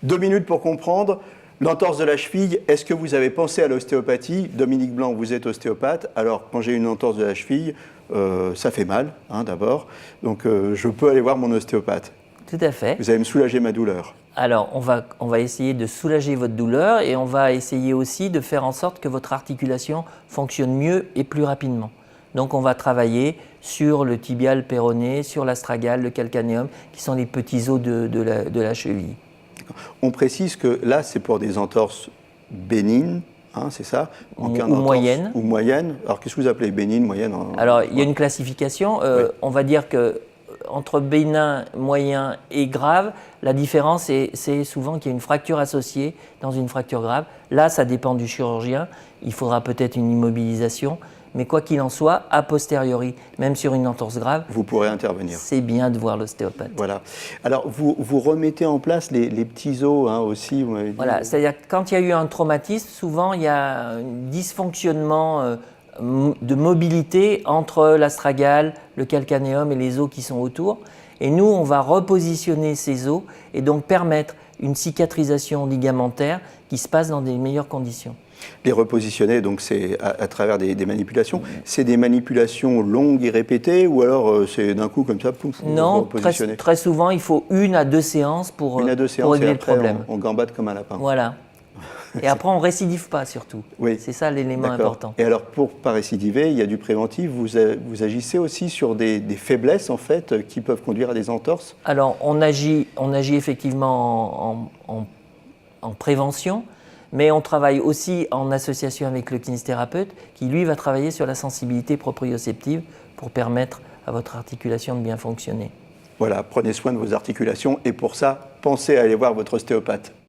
2 minutes pour comprendre. L'entorse de la cheville, est-ce que vous avez pensé à l'ostéopathie? Dominique Blanc, vous êtes ostéopathe. Alors, quand j'ai une entorse de la cheville, ça fait mal, hein, d'abord. Donc, je peux aller voir mon ostéopathe. Tout à fait. Vous allez me soulager ma douleur. Alors, on va essayer de soulager votre douleur et on va essayer aussi de faire en sorte que votre articulation fonctionne mieux et plus rapidement. Donc, on va travailler sur le tibial péroné, sur l'astragale, le calcanéum, qui sont les petits os de la cheville. On précise que là, c'est pour des entorses bénignes, hein, c'est ça? Ou moyennes. Ou moyennes. Alors, qu'est-ce que vous appelez bénigne, moyenne? Alors, il y a une classification. Oui. On va dire que entre bénin, moyen et grave, la différence, c'est souvent qu'il y a une fracture associée dans une fracture grave. Là, ça dépend du chirurgien. Il faudra peut-être une immobilisation. Mais quoi qu'il en soit, a posteriori, même sur une entorse grave, vous pourrez intervenir. C'est bien de voir l'ostéopathe. Voilà. Alors, vous remettez en place les petits os, hein, aussi, vous m'avez dit. Voilà, c'est-à-dire que quand il y a eu un traumatisme, souvent il y a un dysfonctionnement de mobilité entre l'astragale, le calcanéum et les os qui sont autour. Et nous, on va repositionner ces os et donc permettre une cicatrisation ligamentaire qui se passe dans des meilleures conditions. Les repositionner, donc c'est à travers des manipulations. C'est des manipulations longues et répétées ou alors c'est d'un coup comme ça, pouf, non, repositionner? Très souvent, il faut 1 à 2 séances pour régler le problème. On gambade comme un lapin. Voilà. Et après, on ne récidive pas surtout. Oui. C'est ça l'élément important. Et alors, pour ne pas récidiver, il y a du préventif. Vous agissez aussi sur des faiblesses, en fait, qui peuvent conduire à des entorses? Alors, on agit effectivement en prévention, mais on travaille aussi en association avec le kinésithérapeute qui, lui, va travailler sur la sensibilité proprioceptive pour permettre à votre articulation de bien fonctionner. Voilà, prenez soin de vos articulations et pour ça, pensez à aller voir votre ostéopathe.